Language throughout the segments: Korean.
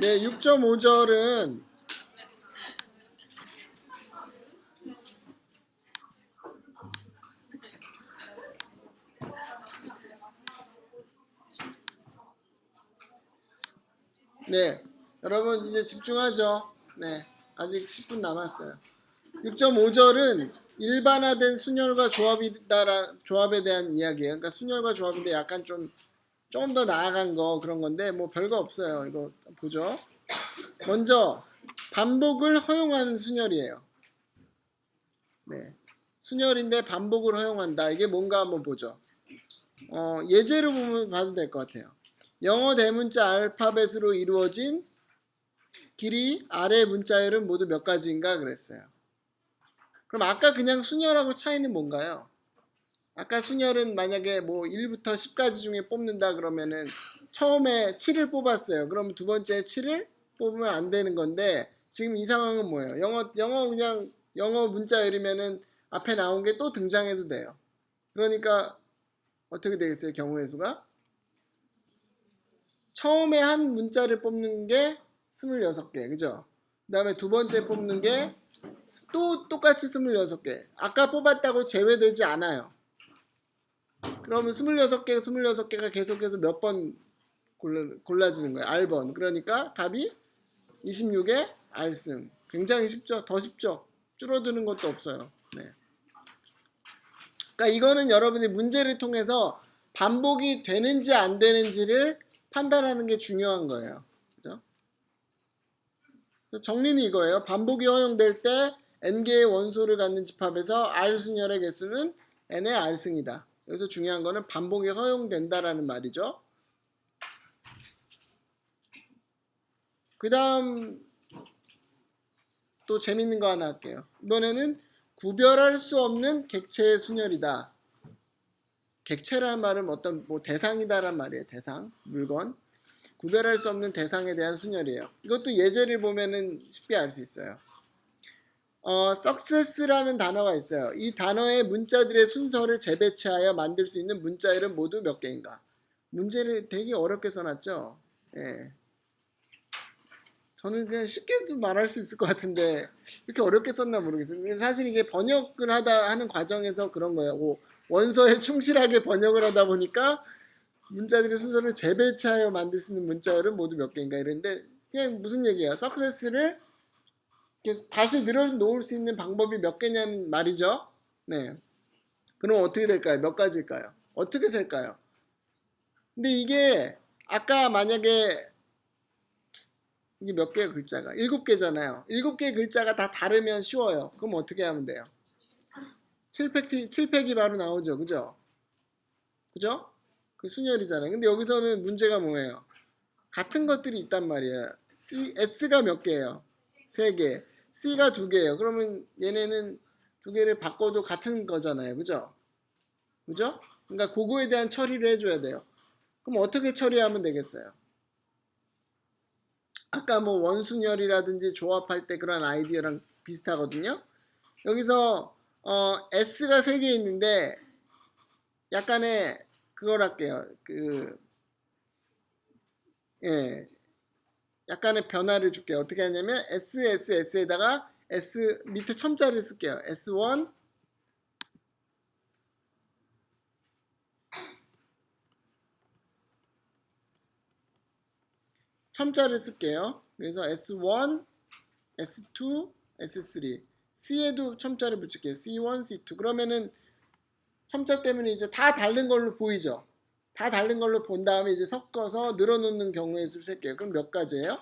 네, 6.5절은 네, 여러분 이제 집중하죠. 네, 아직 10분 남았어요. 6.5절은 일반화된 순열과 조합에 대한 이야기예요. 그러니까 순열과 조합인데 약간 좀 더 나아간 거 그런 건데 뭐 별거 없어요. 이거 보죠. 먼저 반복을 허용하는 순열이에요. 네, 순열인데 반복을 허용한다. 이게 뭔가 한번 보죠. 예제로 보면 봐도 될 것 같아요. 영어 대문자 알파벳으로 이루어진 길이 아래 문자열은 모두 몇 가지인가 그랬어요. 그럼 아까 그냥 순열하고 차이는 뭔가요? 아까 순열은 만약에 뭐 1부터 10까지 중에 뽑는다 그러면은 처음에 7을 뽑았어요. 그럼 두 번째 7을 뽑으면 안 되는 건데 지금 이 상황은 뭐예요? 영어 그냥 영어 문자열이면은 앞에 나온 게 또 등장해도 돼요. 그러니까 어떻게 되겠어요? 경우의 수가? 처음에 한 문자를 뽑는 게 26개. 그죠? 그 다음에 두 번째 뽑는 게 또 똑같이 26개. 아까 뽑았다고 제외되지 않아요. 그러면 26개, 26개가 계속해서 몇 번 골라지는 거예요. R번. 그러니까 답이 26의 R승. 굉장히 쉽죠? 더 쉽죠? 줄어드는 것도 없어요. 네. 그러니까 이거는 여러분이 문제를 통해서 반복이 되는지 안 되는지를 판단하는 게 중요한 거예요. 그죠? 정리는 이거예요. 반복이 허용될 때 n개의 원소를 갖는 집합에서 R순열의 개수는 n의 R승이다. 여기서 중요한 거는 반복이 허용된다라는 말이죠. 그 다음 또 재밌는 거 하나 할게요. 이번에는 구별할 수 없는 객체의 순열이다. 객체라는 말은 어떤 뭐 대상이다란 말이에요. 대상, 물건. 구별할 수 없는 대상에 대한 순열이에요. 이것도 예제를 보면은 쉽게 알 수 있어요. success라는 단어가 있어요. 이 단어의 문자들의 순서를 재배치하여 만들 수 있는 문자열은 모두 몇 개인가? 문제를 되게 어렵게 써놨죠. 예. 저는 그냥 쉽게 말할 수 있을 것 같은데 이렇게 어렵게 썼나 모르겠어요. 사실 이게 번역을 하는 과정에서 그런 거예요. 원서에 충실하게 번역을 하다 보니까 문자들의 순서를 재배치하여 만들 수 있는 문자열은 모두 몇 개인가 이랬는데 그냥 무슨 얘기예요? success를 다시 늘어놓을 수 있는 방법이 몇 개냐는 말이죠. 네. 그럼 어떻게 될까요? 몇 가지일까요? 어떻게 셀까요? 근데 이게 아까 만약에 이게 몇 개의 글자가? 7개잖아요. 7개의 글자가 다 다르면 쉬워요. 그럼 어떻게 하면 돼요? 7팩이 바로 나오죠. 그죠? 그죠? 그 순열이잖아요. 근데 여기서는 문제가 뭐예요? 같은 것들이 있단 말이에요. S가 몇 개예요? 3개. C가 2개예요. 그러면 얘네는 2개를 바꿔도 같은 거잖아요. 그죠? 그죠? 그러니까 그거에 대한 처리를 해줘야 돼요. 그럼 어떻게 처리하면 되겠어요? 아까 뭐 원순열이라든지 조합할 때 그런 아이디어랑 비슷하거든요. 여기서 S가 3개 있는데 약간의 그걸 할게요. 예, 약간의 변화를 줄게요. 어떻게 하냐면 SSS에다가 S 밑에 첨자를 쓸게요. S1 첨자를 쓸게요. 그래서 S1, S2, S3 C에도 첨자를 붙일게요. C1, C2 그러면은 첨자 때문에 이제 다 다른 걸로 보이죠. 다 다른 걸로 본 다음에 이제 섞어서 늘어놓는 경우의 수를 셀게요. 그럼 몇 가지예요?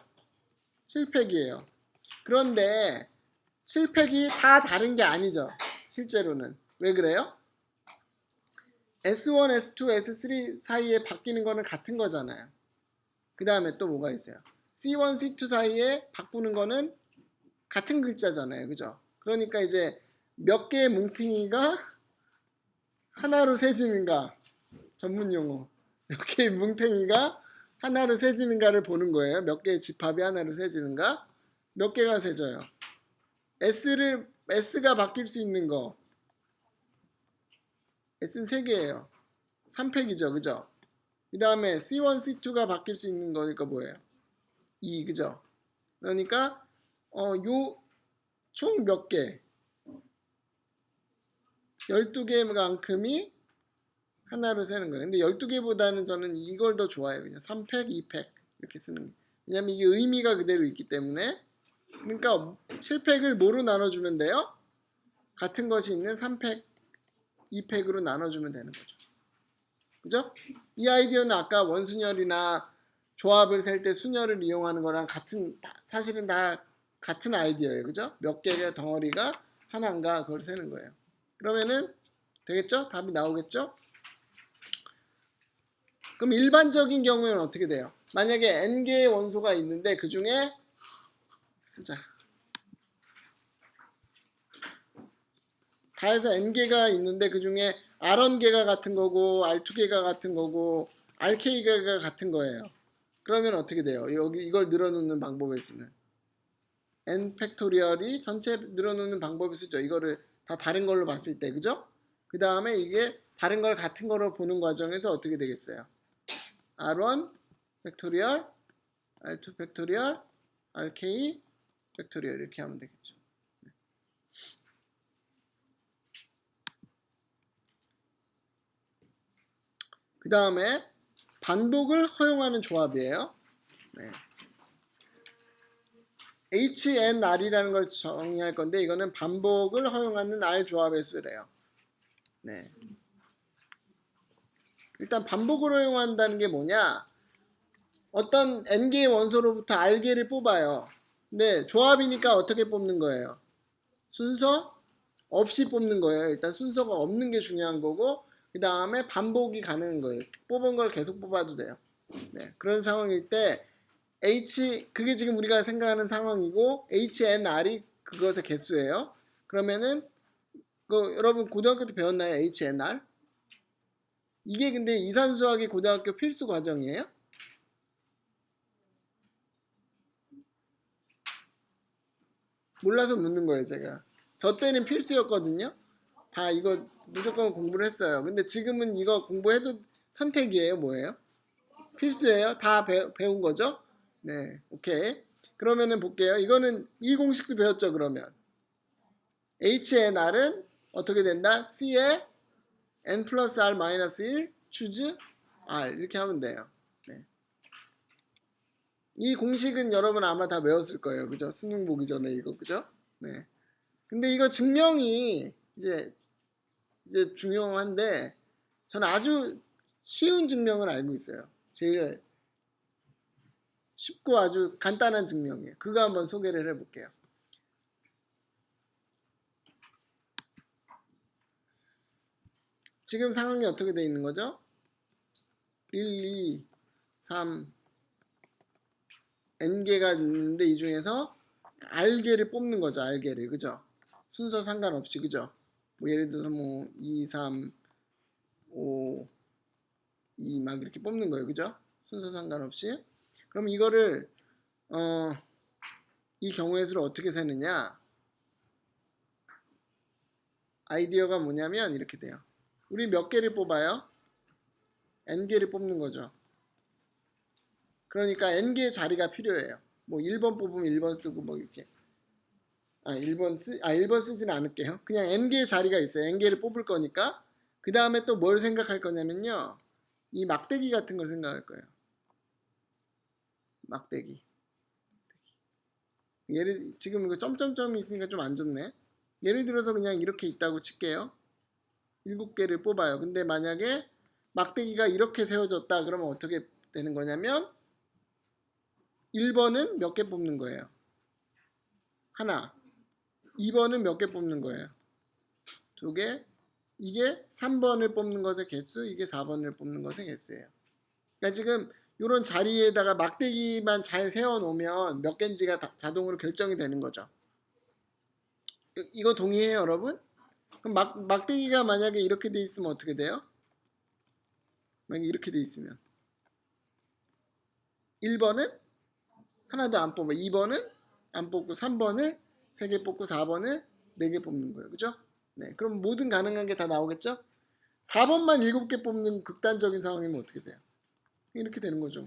7팩이에요. 그런데 7팩이 다 다른 게 아니죠. 실제로는. 왜 그래요? S1, S2, S3 사이에 바뀌는 거는 같은 거잖아요. 그 다음에 또 뭐가 있어요? C1, C2 사이에 바꾸는 거는 같은 글자잖아요. 그죠? 그러니까 이제 몇 개의 뭉탱이가 하나로 세지는가 전문 용어 몇 개의 뭉탱이가 하나로 세지는가를 보는 거예요. 몇 개의 집합이 하나로 세지는가 몇 개가 세져요. S가 바뀔 수 있는 거 S는 3개예요. 3팩이죠. 그죠? 그 다음에 C1, C2가 바뀔 수 있는 거니까 뭐예요? 2, 그죠? 그러니까 요 총 몇 개? 12개만큼이 하나로 세는 거예요. 근데 12개보다는 저는 이걸 더 좋아해요. 그냥 3팩, 2팩 이렇게 쓰는 거. 왜냐면 이게 의미가 그대로 있기 때문에. 그러니까 7팩을 뭐로 나눠주면 돼요? 같은 것이 있는 3팩, 2팩으로 나눠주면 되는 거죠. 그죠? 이 아이디어는 아까 원순열이나 조합을 셀 때 순열을 이용하는 거랑 사실은 다 같은 아이디어예요. 그죠? 몇 개의 덩어리가 하나인가 그걸 세는 거예요. 그러면은 되겠죠? 답이 나오겠죠? 그럼 일반적인 경우에는 어떻게 돼요? 만약에 n개의 원소가 있는데 그 중에 쓰자. 다 해서 n개가 있는데 그 중에 R1개가 같은 거고 R2개가 같은 거고 RK개가 같은 거예요. 그러면 어떻게 돼요? 여기 이걸 늘어놓는 방법의 수는 n 팩토리얼이 전체 늘어놓는 방법의 수죠. 이거를 다 다른 걸로 봤을 때, 그죠? 그 다음에 이게 다른 걸 같은 거로 보는 과정에서 어떻게 되겠어요? R1 팩토리얼, R2 팩토리얼, RK 팩토리얼 이렇게 하면 되겠죠. 그 다음에 반복을 허용하는 조합이에요. 네. HNR이라는 걸 정의할 건데 이거는 반복을 허용하는 R 조합의 수래요. 네. 일단 반복을 허용한다는 게 뭐냐? 어떤 n개의 원소로부터 r개를 뽑아요. 근데 조합이니까 어떻게 뽑는 거예요? 순서 없이 뽑는 거예요. 일단 순서가 없는 게 중요한 거고 그 다음에 반복이 가능한 거예요. 뽑은 걸 계속 뽑아도 돼요. 네, 그런 상황일 때 그게 지금 우리가 생각하는 상황이고 HNR이 그것의 개수예요. 그러면은 여러분 고등학교 때 배웠나요? HNR? 이게 근데 이산수학이 고등학교 필수 과정이에요? 몰라서 묻는 거예요, 제가. 저 때는 필수였거든요. 다 이거 무조건 공부를 했어요. 근데 지금은 이거 공부해도 선택이에요, 뭐예요? 필수예요? 다 배운 거죠? 네, 오케이. 그러면은 볼게요. 이거는 이 공식도 배웠죠, 그러면. HNR은 어떻게 된다? C에 N 플러스 R 마이너스 1 추즈 R 이렇게 하면 돼요. 네. 이 공식은 여러분 아마 다 외웠을 거예요. 그죠? 수능 보기 전에 이거, 그죠? 네. 근데 이거 증명이 이제 중요한데 저는 아주 쉬운 증명을 알고 있어요. 제일 쉽고 아주 간단한 증명이에요. 그거 한번 소개를 해볼게요. 지금 상황이 어떻게 돼 있는 거죠? 1, 2, 3, n개가 있는데 이 중에서 r개를 뽑는 거죠. r개를, 그죠? 순서 상관없이, 그죠? 뭐 예를 들어서 뭐 2, 3, 5, 2 막 이렇게 뽑는 거예요, 그죠? 순서 상관없이. 그럼 이거를 이 경우의 수를 어떻게 세느냐? 아이디어가 뭐냐면 이렇게 돼요. 우리 몇 개를 뽑아요? n개를 뽑는 거죠. 그러니까 n개의 자리가 필요해요. 뭐 1번 뽑으면 1번 쓰고 뭐 이렇게. 1번 쓰지는 않을게요. 그냥 n개의 자리가 있어요. n개를 뽑을 거니까. 그 다음에 또 뭘 생각할 거냐면요. 이 막대기 같은 걸 생각할 거예요. 막대기. 지금 이거 점점점이 있으니까 좀 안 좋네. 예를 들어서 그냥 이렇게 있다고 칠게요. 7개를 뽑아요. 근데 만약에 막대기가 이렇게 세워졌다 그러면 어떻게 되는 거냐면 1번은 몇 개 뽑는 거예요? 하나. 2번은 몇 개 뽑는 거예요? 2개. 이게 3번을 뽑는 것의 개수, 이게 4번을 뽑는 것의 개수예요. 그러니까 지금 이런 자리에다가 막대기만 잘 세워놓으면 몇 개인지가 자동으로 결정이 되는 거죠. 이거 동의해요, 여러분? 그럼 막대기가 만약에 이렇게 돼 있으면 어떻게 돼요? 만약에 이렇게 돼 있으면 1번은 하나도 안 뽑아. 2번은 안 뽑고 3번을 3개 뽑고 4번을 4개 뽑는 거예요. 그죠? 네. 그럼 모든 가능한 게 다 나오겠죠? 4번만 7개 뽑는 극단적인 상황이면 어떻게 돼요? 이렇게 되는 거죠.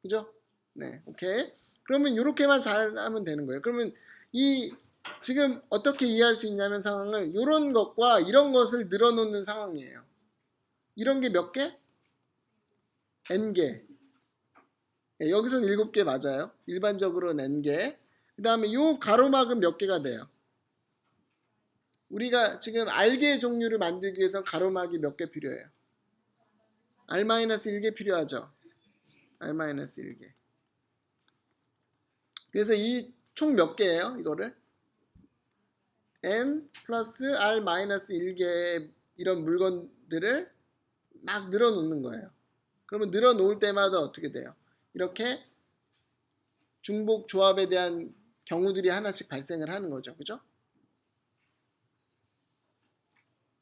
그죠? 네, 오케이. 그러면 이렇게만 잘 하면 되는 거예요. 그러면 이 지금 어떻게 이해할 수 있냐면 상황을 이런 것과 이런 것을 늘어놓는 상황이에요. 이런 게 몇 개? n개. 네, 여기서는 7개 맞아요. 일반적으로는 n개. 그 다음에 이 가로막은 몇 개가 돼요? 우리가 지금 알개의 종류를 만들기 위해서 가로막이 몇 개 필요해요? R-1개 필요하죠. R-1개. 그래서 이 총 몇 개예요? 이거를 n 플러스 R-1개의 이런 물건들을 막 늘어놓는 거예요. 그러면 늘어놓을 때마다 어떻게 돼요? 이렇게 중복 조합에 대한 경우들이 하나씩 발생을 하는 거죠. 그죠?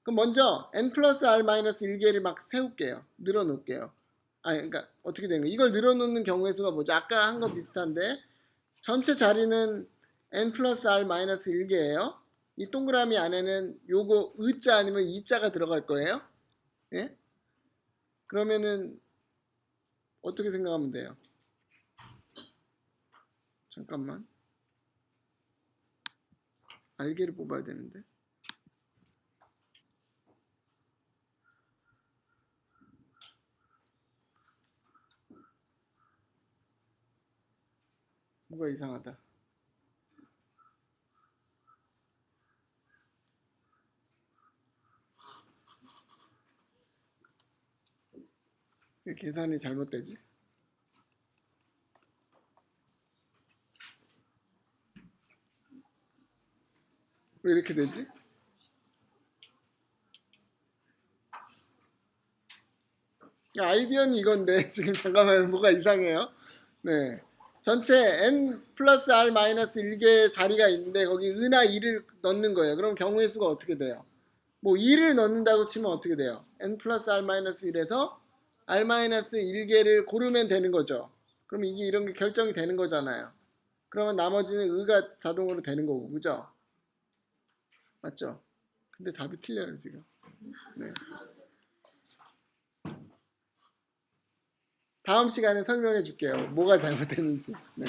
그럼 먼저 n 플러스 R-1개를 막 세울게요. 늘어놓을게요. 그러니까 어떻게 되는 거예요? 이걸 늘어놓는 경우의 수가 뭐죠? 아까 한 거 비슷한데 전체 자리는 n 플러스 R-1개예요. 이 동그라미 안에는 요거 의자 아니면 이자가 들어갈 거예요. 예? 그러면은 어떻게 생각하면 돼요? 잠깐만. 알개를 뽑아야 되는데. 뭐가 이상하다. 왜 계산이 잘못되지? 왜 이렇게 되지? 아이디어는 이건데 지금 잠깐만 뭐가 이상해요. 네. 전체 n 플러스 r 마이너스 1개의 자리가 있는데 거기 은하 2를 넣는 거예요. 그럼 경우의 수가 어떻게 돼요? 뭐 2를 넣는다고 치면 어떻게 돼요? n 플러스 r 마이너스 1에서 r 마이너스 1개를 고르면 되는 거죠. 그럼 이게 이런 게 결정이 되는 거잖아요. 그러면 나머지는 의가 자동으로 되는 거고, 그죠? 맞죠? 근데 답이 틀려요, 지금. 네. 다음 시간에 설명해 줄게요. 뭐가 잘못됐는지. 네.